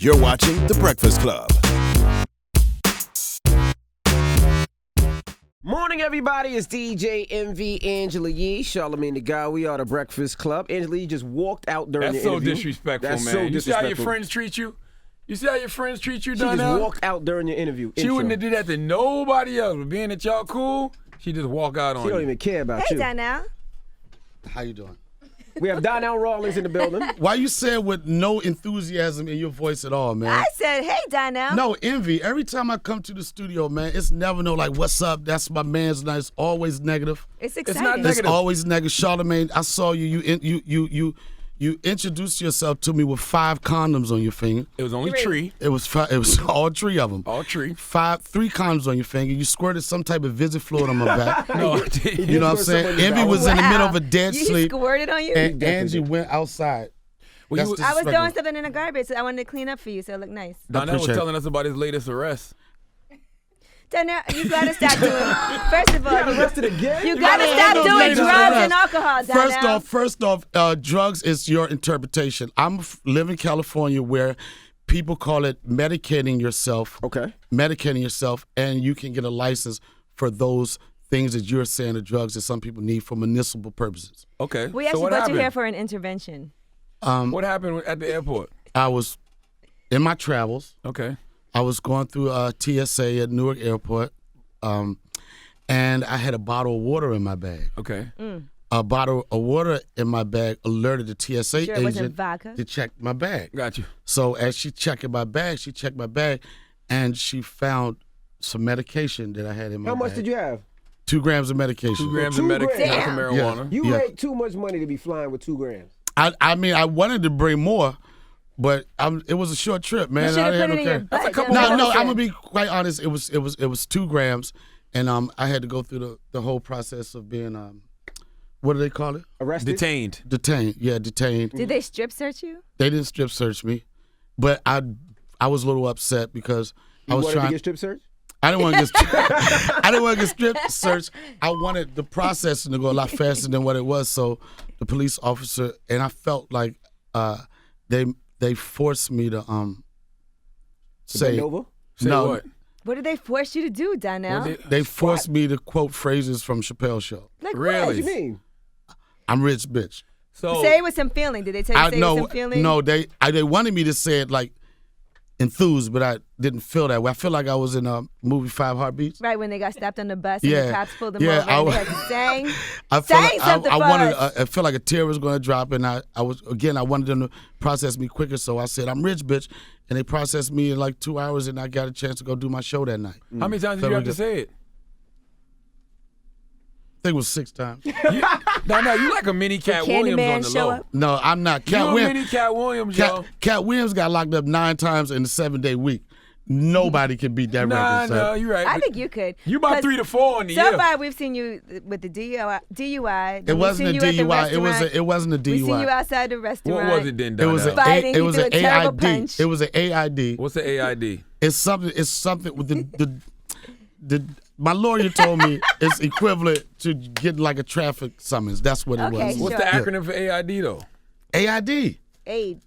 You're watching The Breakfast Club. Morning, everybody. It's DJ MV, Angela Yee, Charlamagne the Guy. We are The Breakfast Club. Angela Yee just walked out during the interview. That's so disrespectful, That's man. so You see disrespectful. how your friends treat you? You see how your friends treat you, She Donnell? just walked out during your interview. She wouldn't have did that to nobody else. But being that y'all cool, she just walk out on She you. don't even care about Hey, you. Donnell. How you doing? We have Donnell Rawlings in the building. Why you said with no enthusiasm in your voice at all, man? I said, hey, Donnell. No, envy. Every time I come to the studio, man, it's never no like, what's up? That's my man's night. It's always negative. It's not exciting. negative. It's always negative. Charlamagne, I saw you. You introduced yourself to me with 5 condoms on your finger. It was only tree. It was all 3 of them. All tree. 3 condoms on your finger. You squirted some type of visit fluid on my back. No, You know what I'm saying? Envy was in the middle of a dead You sleep. squirted on you? And Angie went outside. Well, That's you- I was disrespectful. throwing something in the garbage, so I wanted to clean up for you so it looked nice. Donnell was appreciate it. telling us about his latest arrest. Donnell, you gotta stop doing. First of all, Got arrested again? you gotta gotta stop handle doing latest drugs arrest. and alcohol, Donnell. First off, drugs is your interpretation. Live in California where people call it medicating yourself. Okay. Medicating yourself, and you can get a license for those things that you're saying are drugs that some people need for municipal purposes. Okay. We so actually what brought happened? you here for an intervention. What happened at the airport? I was in my travels. Okay. I was going through TSA at Newark Airport, and I had a bottle of water in my bag. Okay. A bottle of water in my bag alerted the TSA Sure it wasn't agent vodka? to check my bag. Got you. So as she checked my bag, and she found some medication that I had in my How bag. much did you have? 2 grams of medication. 2 grams of 2 medication, grams. some marijuana. You Yeah. make too much money to be flying with 2 grams. I mean, I wanted to bring more, but it was a short trip, man. You should I have didn't put it in your care. butt. a couple Donnell. No, Listen. I'm gonna be quite honest. It was 2 grams, and I had to go through the whole process of being what do they call it? Arrested? Detained. Detained. Yeah, detained. Did they strip search you? They didn't strip search me, but I was a little upset because I You was wanted trying. to get strip search? I didn't want to get. I didn't want to get strip search. I wanted the processing to go a lot faster than what it was. So the police officer and I felt like they forced me to say bend over? Say no. what? What did they force you to do, Donnell? They forced me to quote phrases from Chappelle show. Like Really? What you mean? I'm rich, bitch. So what? Say it with some feeling. Did they tell you to say it with some feeling? No, they wanted me to say it like enthused, but I didn't feel that way. I feel like I was in a movie 5 Heartbeats. Right when they got stopped on the bus and Yeah. the cops pulled them Yeah, over and they had to sing. I felt Say like something I for wanted. us. I felt like a tear was going to drop, and I wanted them to process me quicker. So I said, "I'm rich, bitch," and they processed me in like 2 hours, and I got a chance to go do my show that night. how many times did you have to say it? I think it was 6 times. No, you like a mini Cat Williams Candyman on the show low. up? No, I'm not. You Cat a Williams. mini Cat Williams, yo. Cat Williams got locked up 9 times in a 7-day week. Nobody can beat that Nah, record. son. no, you're right. I think you could. You about 'Cause 3 to 4 in the So year. far, we've seen you with the DUI. It wasn't a We've seen you at the DUI. restaurant. It wasn't a DUI. We've seen you outside the What restaurant. was it then, It was Donnell? Fighting, it he was threw an a terrible AID. punch. It was an AID. What's the AID? It's something with the my lawyer told me it's equivalent to getting like a traffic summons. That's what it Okay, was. What's Sure. the acronym for AID, though? AID. Aid.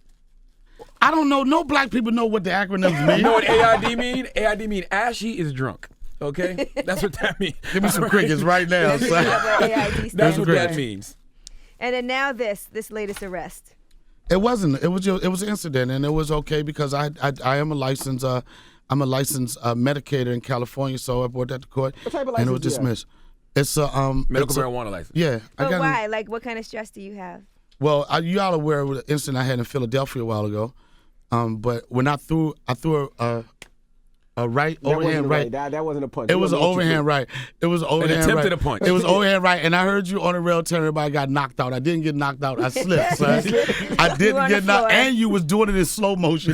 I don't know. No black people know what the acronyms mean. You know what AID mean? AID mean Ashy is drunk. Okay? That's what that means. Give me some crickets right now. son. AID That's stands what for. that means. And then now this latest arrest. It wasn't. It was an incident, and it was okay because I am a licensed medicator in California, so I brought that to court. What type of and it license was do you have? dismissed. It's a Medical it's a- marijuana license. Yeah, But got. why? Like, what kind of stress do you have? Well, you all aware of the incident I had in Philadelphia a while ago. But when I threw a right That wasn't overhand a right. That wasn't a punch. It You was an don't know what you overhand did. right. It was an overhand right. attempted a punch. It was overhand right, and I heard you on the rail telling everybody got knocked out. I didn't get knocked out. I slipped, son. I were didn't on get the knocked, floor. and you was doing it in slow motion.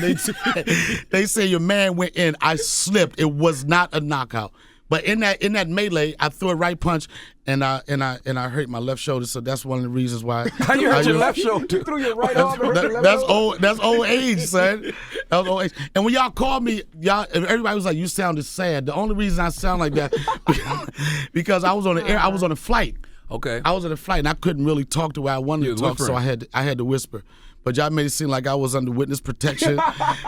They say your man went in. I slipped. It was not a knockout. But in that melee, I threw a right punch, and I hurt my left shoulder. So that's one of the reasons why. How you hurt your left You shoulder? threw your right arm and hurt your left That's elbow? old. That's old age, son. That was old age. And when y'all called me, everybody was like, "You sounded sad." The only reason I sound like that because I was on the air. I was on a flight. Okay. I was on a flight and I couldn't really talk the way I wanted You to was talk, so whispering. I had to whisper. but y'all made it seem like I was under witness protection.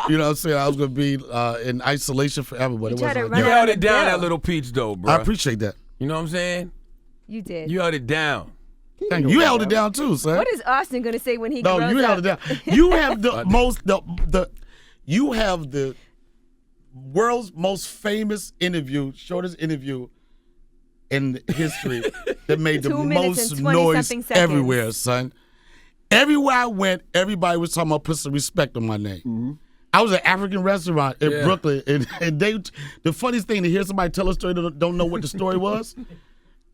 You know what I'm saying? I was going to be in isolation forever, but it wasn't like You that. held it down, that little peach, though, bro. I appreciate that. You know what I'm saying? You did. You held it down. Thank you. You held it down too, son. What is Austin going to say when he No, grows you up? held it down. You have you have the world's most famous interview, shortest interview in history that made the 2 minutes most and noise 20-something seconds. everywhere, son. Everywhere I went, everybody was talking about put some respect on my name. Mm-hmm. I was at an African restaurant in Brooklyn, and the funniest thing to hear somebody tell a story that don't know what the story was.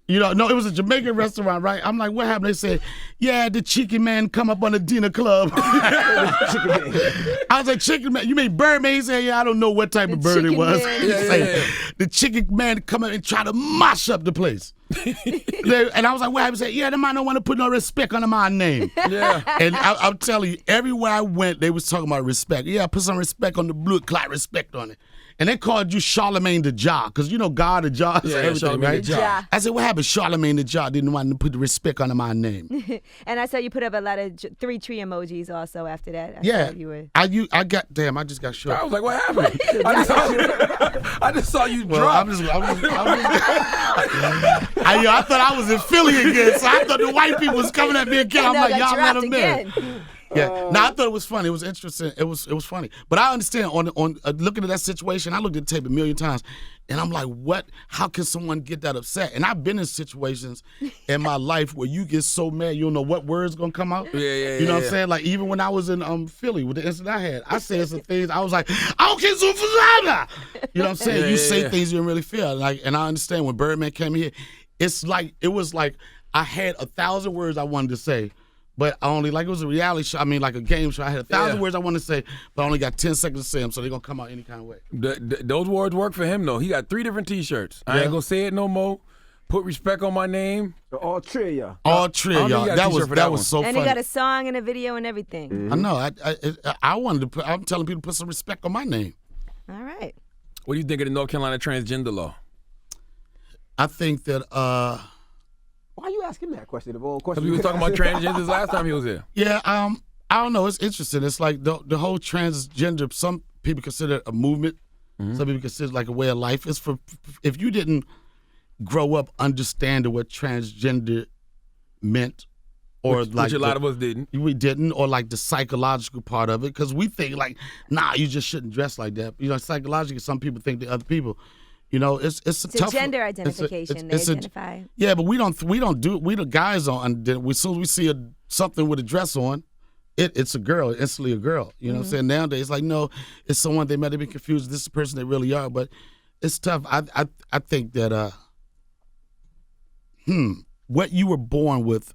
You know, no, it was a Jamaican restaurant, right? I'm like, what happened? They said, yeah, the chicken man come up on the dinner club. I was like, chicken man, you mean bird man? He said, yeah, I don't know what type of bird it was. man. He said, the chicken man come up and try to mash up the place. And I was like, what happened? He said, yeah, the man don't want to put no respect on my name. Yeah. And I'm telling you, everywhere I went, they was talking about respect. Yeah, put some respect on the blue, clot respect on it. And they called you Charlemagne the Jah, because you know God the Jah is everything, Charlemagne right? the Jah. I said, what happened? Charlemagne the Jah didn't want to put the respect on my name. And I saw you put up a lot of 3 tree emojis also after that. I Yeah. saw you were... I just got short. I was like, what happened? I just saw you Well, drop. I thought I was in Philly again, so I thought the white people was coming at me again. I'm No, like, got y'all let dropped them in. again. Yeah, no, I thought it was funny. It was interesting. It was funny. But I understand on looking at that situation. I looked at the tape a million times, and I'm like, what? How can someone get that upset? And I've been in situations in my life where you get so mad you don't know what words gonna come out. Yeah. You know what I'm saying? Like even when I was in Philly with the incident I had, I said some things. I was like, I don't care so for that. You know what I'm saying? You say things you don't really feel. Like, and I understand when Birdman came here, it was like I had 1,000 words I wanted to say. But I only, like it was a reality show, like a game show. I had 1,000 words I wanted to say, but I only got 10 seconds to say them, so they're going to come out any kind of way. Those words work for him, though. He got 3 different T-shirts. I ain't going to say it no more. Put respect on my name. All three of y'all. All three of y'all. That was so funny. And he got a song and a video and everything. I know. I wanted to put, I'm telling people to put some respect on my name. All right. What do you think of the North Carolina transgender law? I think that, why are you asking that question of all Because questions? we were talking about transgenders last time he was here. yeah, I don't know. It's interesting. It's like the whole transgender, some people consider it a movement. Some people consider it like a way of life. It's for, if you didn't grow up understanding what transgender meant, or Which a lot of us didn't. We didn't, or like the psychological part of it, because we think like, nah, you just shouldn't dress like that. You know, psychologically, some people think that other people. You know, it's a tough. It's a gender identification. They identify. Yeah, but we don't do it. We the guys on. As soon as we see something with a dress on, it's a girl, instantly a girl. You know what I'm saying? Nowadays, like, no, it's someone they might have been confused. This is the person they really are, but it's tough. I think that what you were born with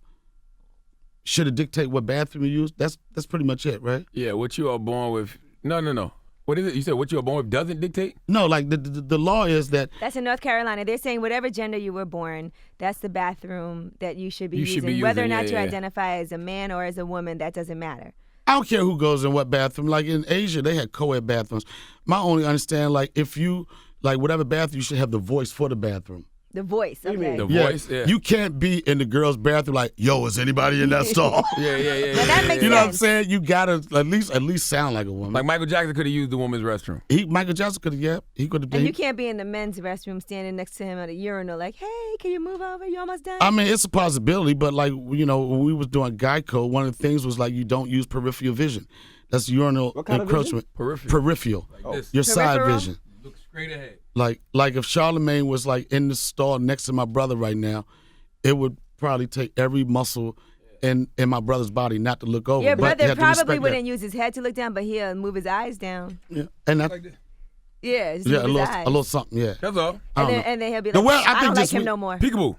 should it dictate what bathroom you use? That's pretty much it, right? Yeah, what you are born with. No. What is it? You said what you are born with doesn't dictate? No, like the law is that. That's in North Carolina. They're saying whatever gender you were born, that's the bathroom that you should be using. Whether or not you identify as a man or as a woman, that doesn't matter. I don't care who goes in what bathroom. Like in Asia, they had co-ed bathrooms. My only understanding, like if you, like whatever bathroom, you should have the voice for the bathroom. The voice, okay. The voice, yeah. You can't be in the girl's bathroom like, yo, is anybody in that stall? Yeah. Now that makes You know what I'm sense. saying? You gotta at least sound like a woman. Like Michael Jackson could have used the woman's restroom. Michael Jackson could have, he could have been. And you can't be in the men's restroom standing next to him at a urinal like, hey, can you move over? You almost done? I mean, it's a possibility, but like, you know, when we was doing Geico, one of the things was like you don't use peripheral vision. That's urinal kind of encroachment. Peripheral. Peripheral. this. Your side Peripheral? vision. Look straight ahead. Like if Charlemagne was like in the stall next to my brother right now, it would probably take every muscle in my brother's body not to look over. Your But brother you have to probably respect wouldn't that. use his head to look down, but he'll move his eyes down. Yeah, and that, Yeah, just yeah, move his eyes. a little something. Yeah, That's all. I don't know. And then he'll be The like, well, I I think don't like just him we- no more. Peekaboo.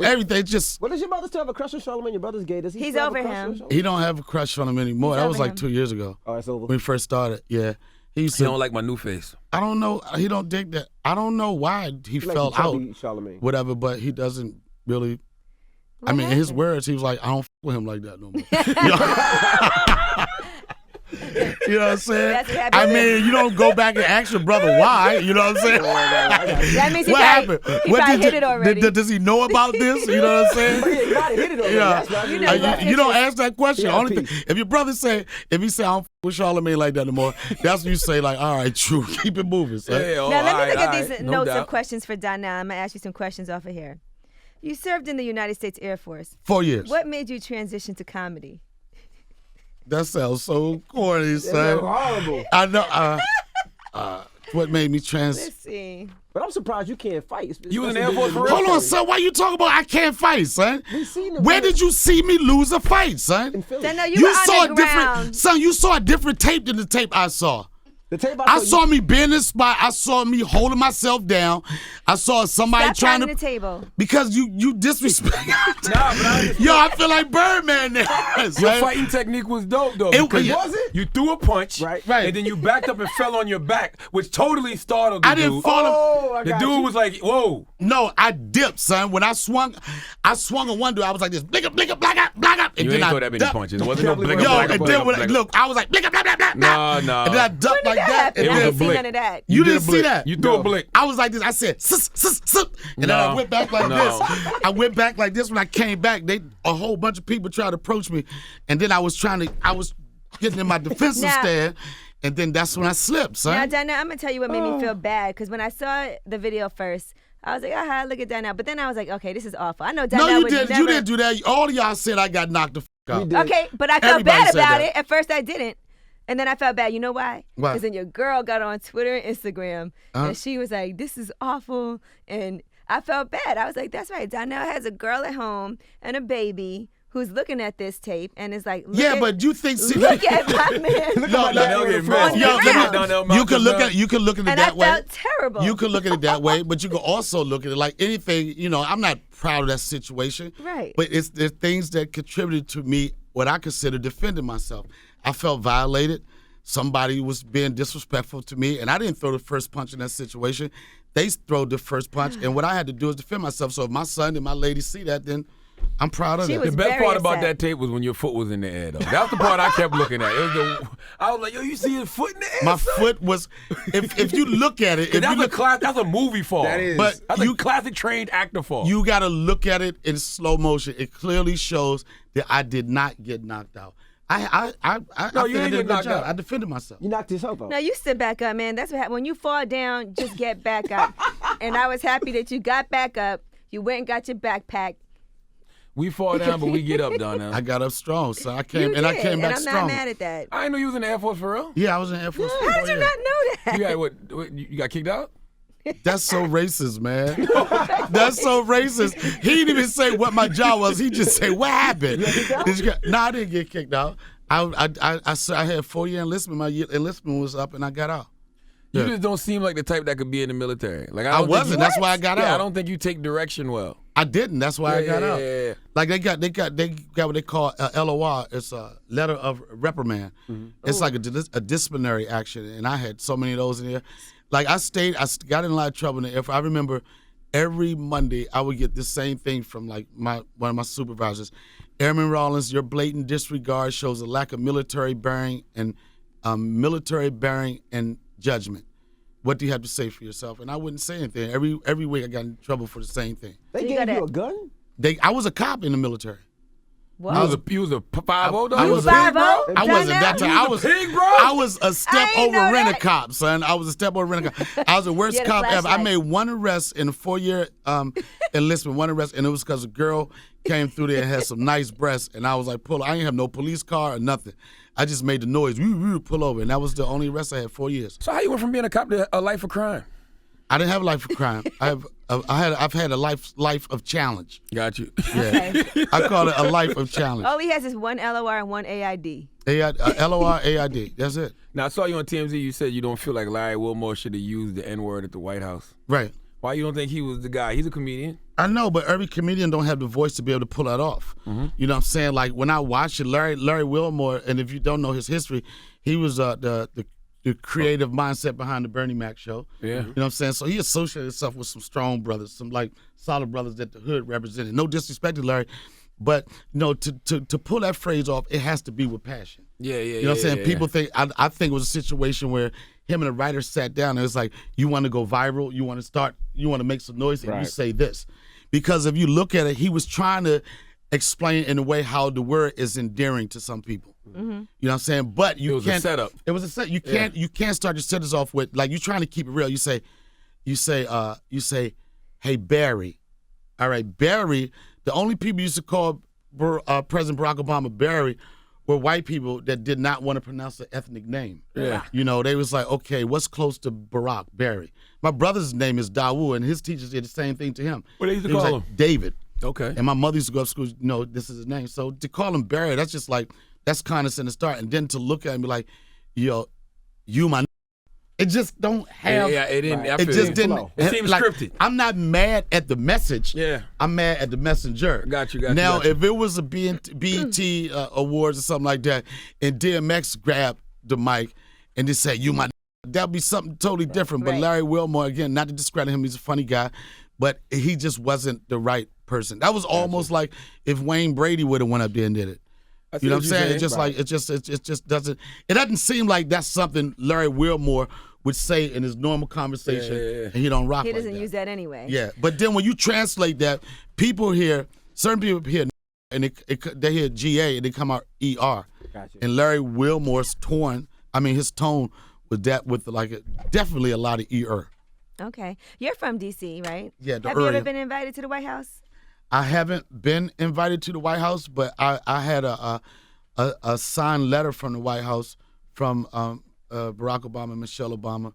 Everything just What does your brother still have a crush on Charlemagne? Your brother's gay. Does he He's still have a over crush on him. Charlemagne? he don't have a crush on him anymore. He's That was over like him. 2 years ago Oh, it's over. when we first started. Yeah, he used He to. don't like my new face. I don't know. He don't dig that. I don't know why he He fell likes the out. chubby Charlemagne. Whatever, but he doesn't really. What I mean, in his happened? words, he was like, I don't f with him like that no more. You know what I'm saying? That's what happened. I mean, you don't go back and ask your brother why. You know what I'm saying? That means what happened? He probably hit it already. Does he know about this? You know what I'm saying? You might have hit it already. Yeah. You don't ask that question. Only thing, if your brother say, I don't with Charlamagne like that anymore, that's when you say like, all right, true, keep it moving. Son. Yeah, now let me look at these notes doubt. of questions for Donnell. I'm gonna ask you some questions off of here. You served in the United States Air Force. 4 years. What made you transition to comedy? That sounds so corny, That's son. horrible. I know. What made me Let's see. But I'm surprised you can't fight. You was in the Air Force for real? Hold on, son. Why you talking about I can't fight, son? We seen the Where fight. did you see me lose a fight, son? In Philly. Donnell, you were saw on a the ground. son. You saw a different tape than the tape I saw. The tape I saw me being in the spot. I saw me holding myself down. I saw somebody Stop trying pounding to the table. because you disrespect. Nah, but Yo, I feel like Birdman there. your son. fighting technique was dope, though. It because was it? You threw a punch, Right. and then you backed up and fell on your back, which totally startled the I dude. didn't fall. Oh, The dude was like, whoa. No, I dipped, son. When I swung on one dude. I was like this, blicka, blicka, blacka, blacka, and You then ain't I throw that many ducked. punches. It wasn't no blinker, Yo, blinker, and then blinker, when blinker. look, I was like blicka, blah, blah, blah, blah. No. And then I ducked like that. And It was I a then, didn't see blink. none of that. you did didn't a see blink. that. You threw a blink. I was like this. I said, and then I went back like No. this. I went back like this. When I came back, a whole bunch of people tried to approach me, and then I was getting in my defensive Now- stand, and then that's when I slipped, son. Now, Donnell, I'm gonna tell you what made me feel bad because when I saw the video first, I was like, aha, look at Donnell. But then I was like, okay, this is awful. I know Donnell No, you would didn't. never. You didn't do that. All of y'all said I got knocked the fuck out. Okay, but I felt Everybody bad said about that. it. At first, I didn't. And then I felt bad. You know why? Why? Because then your girl got on Twitter and Instagram, and she was like, this is awful. And I felt bad. I was like, that's right. Donnell has a girl at home and a baby who's looking at this tape and is like, But you think look at my man. Donnell getting mad. Yo, Look at Donnell You can look Malcolm, at it And that I way. felt terrible. You can look at it that way, but you can also look at it like anything. You know, I'm not proud of that situation. Right. But there's things that contributed to me what I consider defending myself. I felt violated. Somebody was being disrespectful to me, and I didn't throw the first punch in that situation. They threw the first punch, and what I had to do is defend myself. So if my son and my lady see that, then I'm proud of She that. was The best very part about upset. that tape was when your foot was in the air, though. That's the part I kept looking at. I was like, yo, you see his foot in the air? My son? foot was, if you look at it, if you That's a movie fall. That is. But That's a classic trained actor fall. you got to look at it in slow motion. It clearly shows that I did not get knocked out. I No, think you I ain't did a get good knocked job. out. I defended myself. You knocked yourself out. No, you sit back up, man. That's what happens. When you fall down, just get back up. And I was happy that you got back up. You went and got your backpack. We fall down, but we get up, Donnell. I got up strong, so I You came did, and I came back I'm strong. not mad at that. I didn't know you was in the Air Force for real. Yeah, I was in Air Force. for How 4 did you years. not know that? You got what? You got kicked out? That's so racist, man. That's so racist. He didn't even say what my job was. He just said, "What happened?" No, I didn't get kicked out. I had 4-year enlistment. My enlistment was up, and I got out. You Yeah. just don't seem like the type that could be in the military. Like I don't think wasn't. you- That's why I got Yeah, out. I don't think you take direction well. I didn't. That's why I got out. Yeah. Like they got what they call a LOR. It's a letter of reprimand. It's like a disciplinary action, and I had so many of those in there. Like I got in a lot of trouble in the Air Force. I remember every Monday I would get the same thing from like one of my supervisors. Airman Rawlings, your blatant disregard shows a lack of military bearing and judgment. What do you have to say for yourself? And I wouldn't say anything. Every week I got in trouble for the same thing. They You gave gotta- you a gun? I was a cop in the military. What? You was a 5-0 though? I You was a pig, bro? 5-0? I wasn't that time. I was pig, bro? I was a step I ain't over know rent a that. cop, son. I was a step over rent a cop. I was the worst You had a cop ever. I flashlight. made one arrest in a 4-year enlistment, one arrest, and it was because a girl came through there and had some nice breasts, and I was like, pull. I ain't have no police car or nothing. I just made the noise. Pull over, and that was the only arrest I had 4 years. So how you went from being a cop to a life of crime? I didn't have a life of crime. I've had a life of challenge. Got you. Yeah, I call it a life of challenge. All he has is one LOR and one AID. LOR AID. That's it. Now I saw you on TMZ. You said you don't feel like Larry Wilmore should have used the N-word at the White House. Right. Why you don't think he was the guy? He's a comedian. I know, but every comedian don't have the voice to be able to pull that off. You know what I'm saying? Like when I watch it, Larry Wilmore, and if you don't know his history, he was the creative mindset behind the Bernie Mac show. Yeah. You know what I'm saying? So he associated himself with some strong brothers, some like solid brothers that the hood represented. No disrespect to Larry, But to pull that phrase off, it has to be with passion. Yeah. You know what I'm saying? People think I think it was a situation where him and the writer sat down and it was like, you want to go viral, you want to make some noise, and you say this. Because if you look at it, he was trying to explain in a way how the word is endearing to some people. You know what I'm saying? But you can't. It was a setup. It was a set. You can't start your sentence off with like you're trying to keep it real. You say, hey Barry. All right, Barry. The only people used to call President Barack Obama Barry were white people that did not want to pronounce the ethnic name. Yeah. They was like, okay, what's close to Barack? Barry. My brother's name is Dawu, and his teachers did the same thing to him. What they used to He was call like, him? David. Okay. And my mother used to go to school, this is his name. So to call him Barry, that's just like, that's kindness in the start. And then to look at him and be like, yo, you my it just don't have. Yeah, it didn't. It just didn't. It seems scripted. I'm not mad at the message. Yeah. I'm mad at the messenger. Got you. Now, if it was a BET Awards or something like that, and DMX grabbed the mic and just said, you my that'd be something totally different. But Larry Wilmore, again, not to discredit him, he's a funny guy, but he just wasn't the right person. That was almost like if Wayne Brady would have went up there and did it. You know what I'm saying? It's just like it just doesn't seem like that's something Larry Wilmore would say in his normal conversation, and he don't rock. He doesn't like that. use that anyway. Yeah, but then when you translate that, certain people hear, and they hear GA and they come out ER. Gotcha. And Larry Wilmore's his tone was that with like definitely a lot of ER. Okay, you're from DC, right? Yeah, the Have you area. ever been invited to the White House? I haven't been invited to the White House, but I had a signed letter from the White House from Barack Obama and Michelle Obama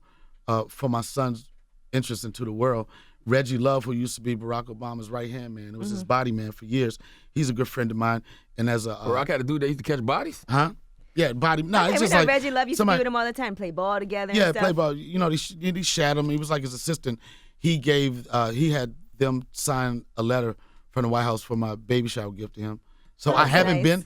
for my son's interest into the world. Reggie Love, who used to be Barack Obama's right-hand man, it was his body man for years. He's a good friend of mine. And as a Barack had a dude that used to catch bodies? Huh? Yeah, body. No, Okay, it's we just know like Reggie Love used to be with him all the time, play ball together. Yeah, and stuff. play ball. He shot him. He was like his assistant. He had them sign a letter from the White House for my baby shower gift to him. So I haven't been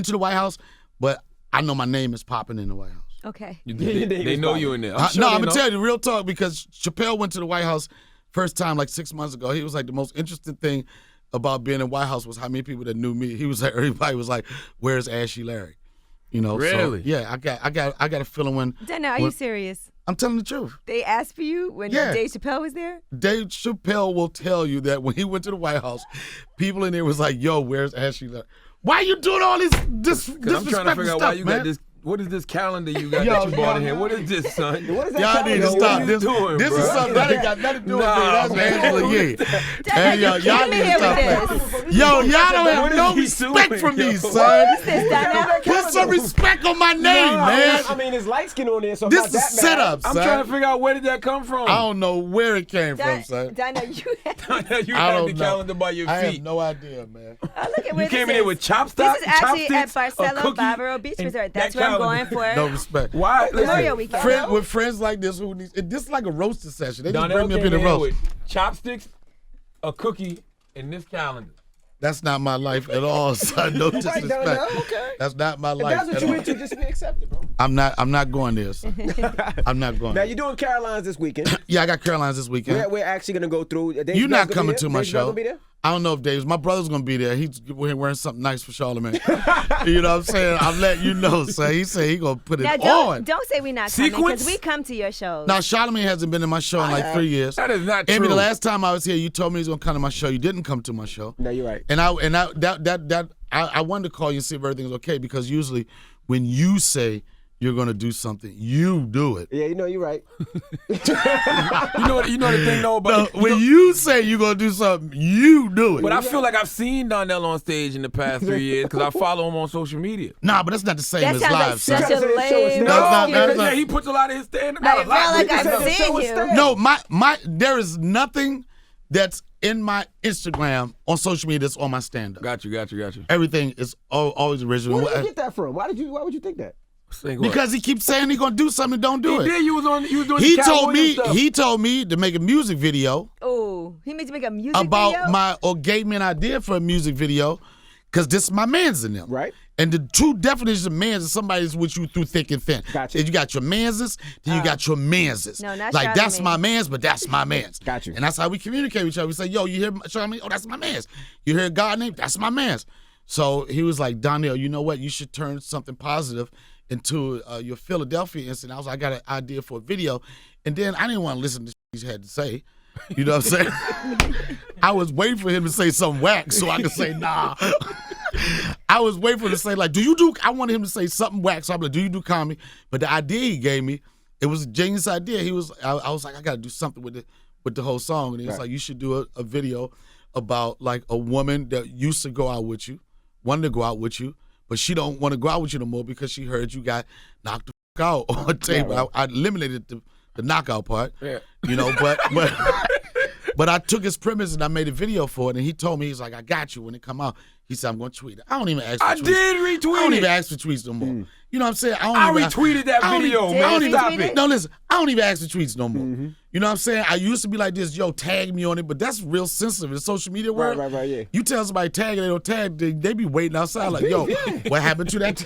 to the White House, but I know my name is popping in the White House. Okay. They know you in there. I'm gonna tell you real talk because Chappelle went to the White House first time like 6 months ago. He was like the most interesting thing about being in the White House was how many people that knew me. He was like everybody was like, "Where's Ashy Larry?" Really? So, yeah, I got a feeling when. Donnell, are you serious? I'm telling the truth. They asked for you when Dave Chappelle was there? Dave Chappelle will tell you that when he went to the White House, people in there was like, "Yo, where's Ashley Larry? Why are you doing all this disrespectful I'm trying to figure out stuff, why you man?" got this. What is this calendar you got that you bought in here? What is this, son? What is that Y'all need to calendar? stop. What are you This doing, is bro? something that ain't got nothing to do with me. That's man. Angela Yee. And y'all came need in to here stop with that. Yo, y'all don't have What no is he respect doing, from me, yo? son. What is this, Donnell? Put some respect on my name, man. I mean, it's light skin on there, so I'm This not is that set mad. up, I'm son. trying to figure out where did that come from? I don't know where it came from, son. Donnell, you had you I had don't the know. calendar by your I have feet. no idea, man. look at You where came this in here is. with chopsticks. This is actually at chopsticks, a Barcelo cookie, Barbaro Beach and Resort. that That's where I'm going calendar. for. No respect. Why? Memorial Listen, Weekend. With friends like this who needs this is like a roasting session. They just Donnell bring me up came in the in here roast. with chopsticks, a cookie, and this calendar. That's not my life at all, son. No disrespect. Donnell, okay. That's not my If life that's what at you all. into, just be accepted, bro. I'm not going there, son. I'm not going Now, there. you're doing Carolines this weekend. Yeah, I got Carolines this weekend. We're actually going to go through. You're not coming to my show. Gonna be there? I don't know if Dave's. My brother's gonna be there. He's wearing something nice for Charlamagne. You know what I'm saying? I'm letting you know, son. He said he gonna put it Now, on. don't say we're not coming Sequence? because we come to your shows. Now Charlamagne hasn't been in my show in like 3 years. That is not Amy, true. the last time I was here, you told me he was gonna come to my show. You didn't come to my show. No, you're right. And I wanted to call you and see if everything's okay because usually when you say you're gonna do something, you do it. Yeah, you're right. You know the thing though about No, when you say you're gonna do something, you do it. But I feel like I've seen Donnell on stage in the past 3 years because I follow him on social media. Nah, but that's not the same that as sounds live, like son. such a That's what it lame not- that's excuse. not- Yeah, he puts a lot of his stand-up. I Not a lot, feel like but he I've does. seen you. No, my there is nothing that's in my Instagram on social media that's on my stand-up. Got you. Everything is always original. Where did you get that from? Why would you think that? Sing what? Because he keeps saying he's gonna do something and don't do he it. did. You was doing He the told me Cat Williams stuff. he told me to make a music video Oh, he made you make a music about video? gave me an idea for a music video because this is my man's in them. Right. And the two definitions of mans is somebody that's with you through thick and thin. Gotcha. You got your manses, then you got your manses. No, not like, that's Charlamagne. my mans, but that's my mans. Got you. And that's how we communicate with each other. We say, yo, you hear Charlamagne? Oh, that's my mans. You hear God name? That's my mans. So he was like, Donnell, you know what? You should turn something positive into your Philadelphia incident. I got an idea for a video. And then I didn't want to listen to what he had to say. You know what I'm saying? I was waiting for him to say something whack so I could say, nah. I was waiting for him to say, like, I wanted him to say something whack, so I'm like, do you do comedy? But the idea he gave me, it was a genius idea. I was like, I got to do something with the whole song. And he was like, you should do a video about, like, a woman that used to go out with you, wanted to go out with you, but she don't want to go out with you no more because she heard you got knocked the fuck out on tape. Right. I eliminated the knockout part, Yeah. you know, but I took his premise and I made a video for it, and he told me, he's like, I got you when it come out. He said, I'm going to tweet it. I don't even ask for I tweets. did retweet I don't it. even ask for tweets no more. You know what I'm saying? I retweeted that video, man. Stop it. No, listen, I don't even ask for tweets no more. You know what I'm saying? I used to be like this, yo, tag me on it, but that's real sensitive in the social media world. Right, yeah. You tell somebody tag and they don't tag, they be waiting outside like, yo, what happened to that?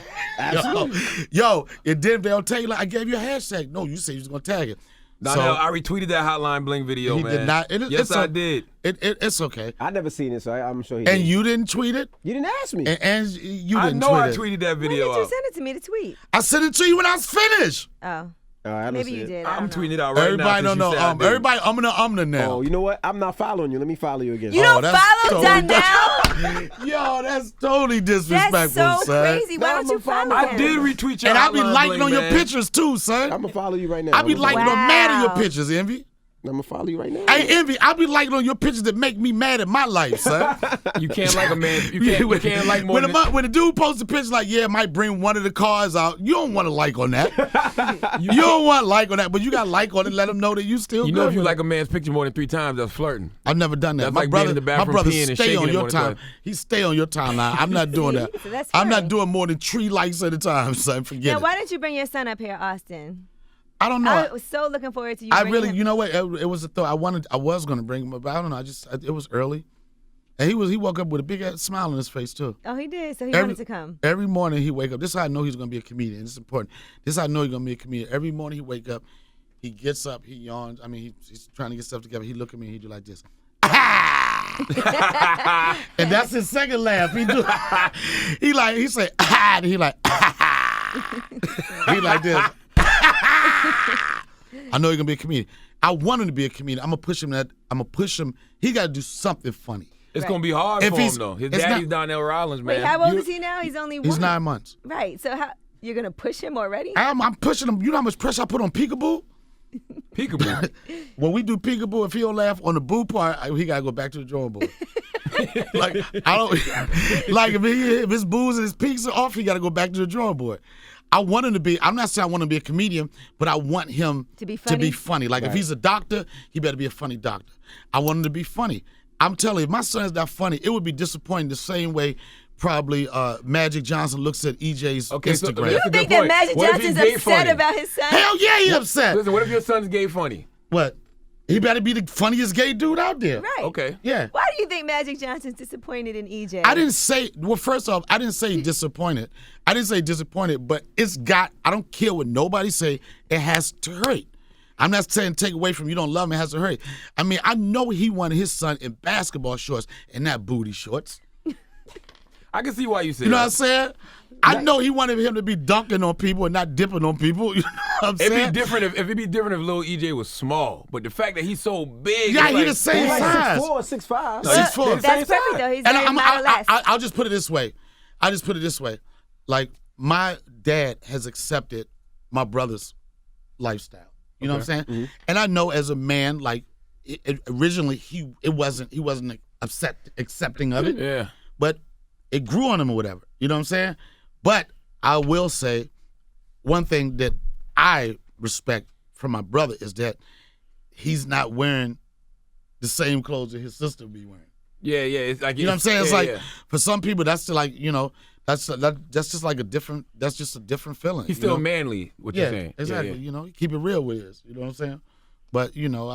Yo, and then they'll tell you, like, I gave you a hashtag. No, you said you was going to tag it. Donnell, I retweeted that Hotline Bling video, He man. did not. Yes, I did. It's okay. I never seen it, so I'm sure he And did. you didn't tweet it? You didn't ask me. And you I didn't know tweet I it. tweeted that When video did you out. send it to me to tweet? I sent it to you when I was finished. Oh, I don't maybe see you it. did. I I'm don't know. tweeting it out right Everybody now. don't know. Everybody, I'm gonna now. Oh, you know what? I'm not following you. Let me follow you again. You don't that's follow totally- Donnell? Yo, that's totally disrespectful, That's so son. crazy. Why No, don't you I'm gonna follow I him? did retweet your And I be Hotline liking Bling, on your man. pictures too, son. I'm gonna follow you right now. I be liking on mad at your Wow. pictures, Envy. I'm gonna follow you right now. Hey, Envy, I be liking on your pictures that make me mad at my life, son. You can't like a man. You can't like more than when the dude posts a picture like, yeah, might bring one of the cars out, you don't want to like on that. you don't want to like on that, but you got to like on it, let them know that you still You good know, if you with like it. a man's picture more than 3 times, that's flirting. I've never done that. That's My like being brother, in the my bathroom brother peeing and stay shaking on it your more than time. twice. He stay on your timeline. I'm not doing that. So that's I'm not funny. doing more than 3 likes at a time, son. Forget Now, it. why didn't you bring your son up here, Austin? I don't know. I was so looking forward to you. I bringing really, him. you know what? It was a thought. I was gonna bring him up, but I don't know. It was early, and he woke up with a big ass smile on his face too. Oh, he did. So he Every- wanted to come. Every morning he wake up. This is how I know he's gonna be a comedian. It's important. This is how I know he's gonna be a comedian. Every morning he wake up, he gets up, he yawns. I mean, he's trying to get stuff together. He look at me, and he do like this. And that's his second laugh. He do. He say and he like he like this. I know he's gonna be a comedian. I want him to be a comedian. I'm gonna push him. He got to do something funny. It's gonna be hard If for him he's- though. His it's daddy's not- Donnell Rawlings, man. Wait, how old is he now? He's only He's one. 9 months. Right. So how you're gonna push him already? I'm pushing him. You know how much pressure I put on Peekaboo? Peekaboo. When we do Peekaboo, if he don't laugh on the boo part, he gotta go back to the drawing board. Like I don't like if his boos and his peaks are off, he gotta go back to the drawing board. I want him to be. I'm not saying I want him to be a comedian, but I want him To be funny? Like if he's a doctor, he better be a funny doctor. I want him to be funny. I'm telling you, if my son's not funny, it would be disappointing the same way probably Magic Johnson looks at EJ's Okay, so Instagram. that's You a think good that point. Magic What if he's Johnson's gay upset funny? about his son? Hell yeah, he upset. Listen, what if your son's gay funny? What? He better be the funniest gay dude out there. Right. Okay. Yeah. Why do you think Magic Johnson's disappointed in EJ? I didn't say, well, first off, I didn't say disappointed. I didn't say disappointed, but I don't care what nobody say, it has to hurt. I'm not saying take away from you don't love him, it has to hurt. I mean, I know he wanted his son in basketball shorts and not booty shorts. I can see why you say You know that. what I'm saying? I know he wanted him to be dunking on people and not dipping on people. You know what I'm saying? It'd be different if it'd be different if little EJ was small, but the fact that he's so big, Yeah, it's he like, the same He's size. like 6'4", 6'5". 6'4". That's perfect though. He's And very model-esque. I'll just put it this way. Like, my dad has accepted my brother's lifestyle. You know what I'm saying? Mm-hmm. And I know as a man, like, originally he wasn't accepting of it. Yeah. But it grew on him or whatever. You know what I'm saying? But I will say one thing that I respect from my brother is that he's not wearing the same clothes that his sister be wearing. Yeah. It's like You know what I'm saying? It's yeah, like yeah. for some people that's like, you know, that's just like a different feeling. He's you still know? manly. What Yeah, you're saying? exactly. Yeah, yeah. You know, keep it real with it. You know what I'm saying? But you know,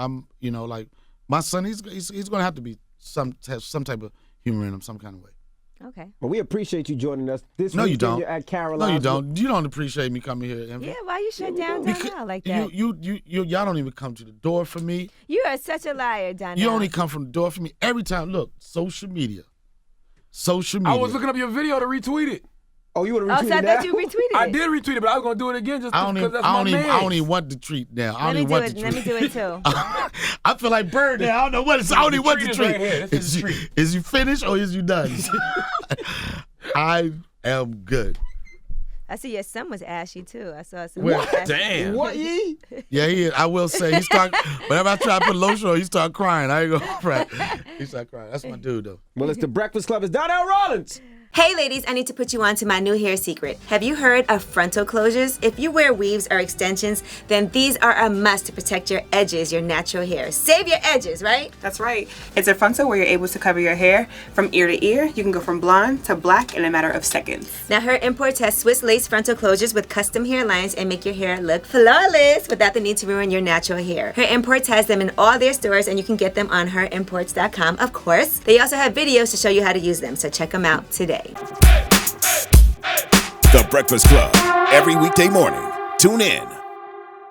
like my son, he's gonna have to be have some type of humor in him, some kind of way. Okay. Well, we appreciate you joining us this No, you weekend. don't. You're at Carolines. No, you don't. You don't appreciate me coming here, Envy. Yeah, why you shut down Donnell like that? Y'all don't even come to the door for me. You are such a liar, Donnell. You only come from the door for me every time. Look, social media. I was looking up your video to retweet it. Oh, you want to retweet so I it now? thought you retweeted it. I did retweet it, but I was gonna do it again just because that's I my don't man. even want the treat now. Let me do it too. I feel like Bird now. I don't know what it's. I don't even want the treat is treat. right here. This is the treat. Is you finished or is you done? I am good. I see your son was ashy too. I saw some. Where? ashy. Damn. What, Yee? Yeah, he is. I will say he start. Whenever I try to put lotion on, he start crying. I ain't gonna cry. He start crying. That's my dude though. Well, it's the Breakfast Club. It's Donnell Rawlings. Hey ladies, I need to put you on to my new hair secret. Have you heard of frontal closures? If you wear weaves or extensions, then these are a must to protect your edges, your natural hair. Save your edges, right? That's right. It's a frontal where you're able to cover your hair from ear to ear. You can go from blonde to black in a matter of seconds. Now her imports has Swiss lace frontal closures with custom hairlines and make your hair look flawless without the need to ruin your natural hair. Her imports has them in all their stores and you can get them on herimports.com, of course. They also have videos to show you how to use them, so check them out today. The Breakfast Club. Every weekday morning. Tune in